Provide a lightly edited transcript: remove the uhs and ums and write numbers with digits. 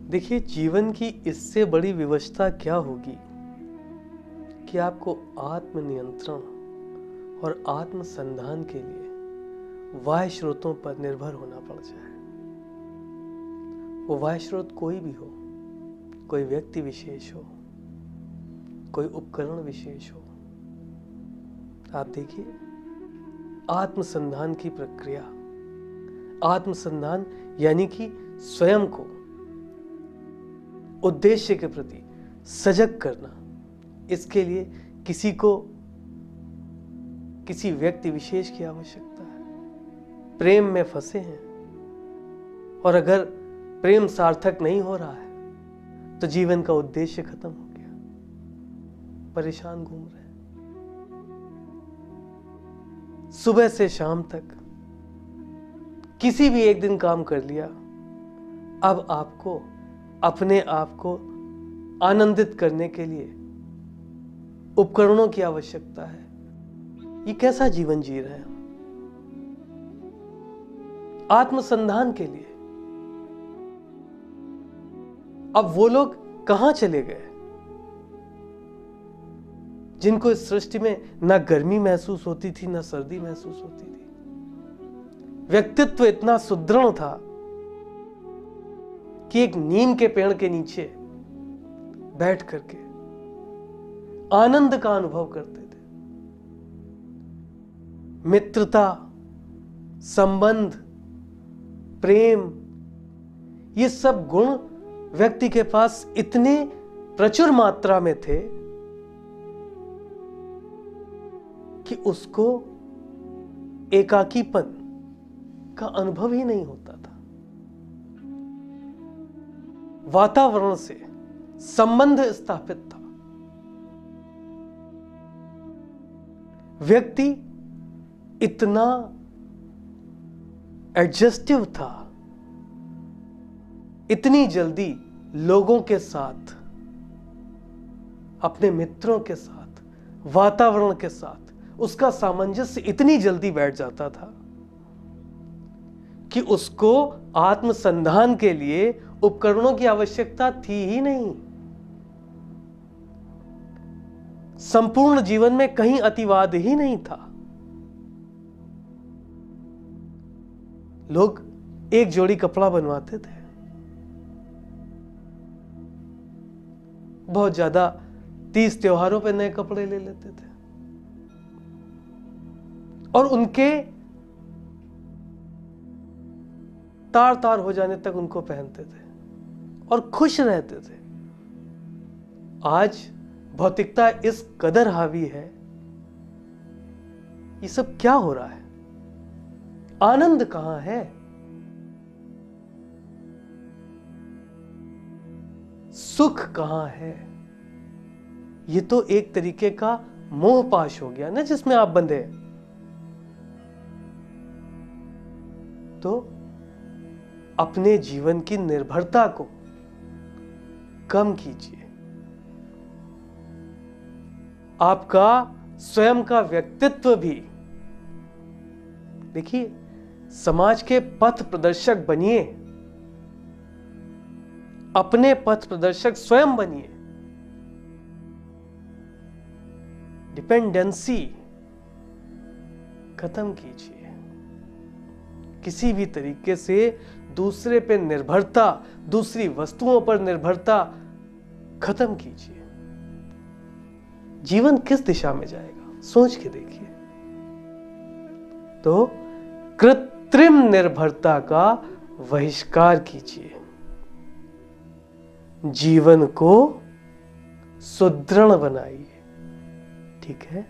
देखिए, जीवन की इससे बड़ी विवशता क्या होगी कि आपको आत्मनियंत्रण और आत्मसंधान के लिए बाह्य स्रोतों पर निर्भर होना पड़ जाए। वो बाह्य स्रोत कोई भी हो, कोई व्यक्ति विशेष हो, कोई उपकरण विशेष हो। आप देखिए, आत्मसंधान की प्रक्रिया, आत्मसंधान यानी कि स्वयं को उद्देश्य के प्रति सजग करना, इसके लिए किसी व्यक्ति विशेष की आवश्यकता है। प्रेम में फंसे हैं और अगर प्रेम सार्थक नहीं हो रहा है तो जीवन का उद्देश्य खत्म हो गया, परेशान घूम रहे हैं। सुबह से शाम तक किसी भी एक दिन काम कर लिया, अब आपको अपने आप को आनंदित करने के लिए उपकरणों की आवश्यकता है। ये कैसा जीवन जी रहे हैं? आत्मसंधान के लिए अब वो लोग कहां चले गए जिनको इस सृष्टि में ना गर्मी महसूस होती थी, ना सर्दी महसूस होती थी। व्यक्तित्व इतना सुदृढ़ था कि एक नीम के पेड़ के नीचे बैठ करके आनंद का अनुभव करते थे। मित्रता, संबंध, प्रेम, ये सब गुण व्यक्ति के पास इतने प्रचुर मात्रा में थे कि उसको एकाकीपन का अनुभव ही नहीं होता था। वातावरण से संबंध स्थापित था। व्यक्ति इतना एडजस्टिव था, इतनी जल्दी लोगों के साथ, अपने मित्रों के साथ, वातावरण के साथ उसका सामंजस्य इतनी जल्दी बैठ जाता था कि उसको आत्मसंधान के लिए उपकरणों की आवश्यकता थी ही नहीं। संपूर्ण जीवन में कहीं अतिवाद ही नहीं था। लोग एक जोड़ी कपड़ा बनवाते थे, बहुत ज्यादा 30 त्योहारों पे नए कपड़े ले लेते थे और उनके तार तार हो जाने तक उनको पहनते थे और खुश रहते थे। आज भौतिकता इस कदर हावी है, ये सब क्या हो रहा है? आनंद कहां है? सुख कहां है? ये तो एक तरीके का मोह पाश हो गया ना, जिसमें आप बंधे। तो अपने जीवन की निर्भरता को कम कीजिए। आपका स्वयं का व्यक्तित्व भी, देखिए, समाज के पथ प्रदर्शक बनिए, अपने पथ प्रदर्शक स्वयं बनिए। डिपेंडेंसी खत्म कीजिए। किसी भी तरीके से दूसरे पे निर्भरता, दूसरी वस्तुओं पर निर्भरता खत्म कीजिए। जीवन किस दिशा में जाएगा, सोच के देखिए। तो कृत्रिम निर्भरता का बहिष्कार कीजिए। जीवन को सुदृढ़ बनाइए। ठीक है?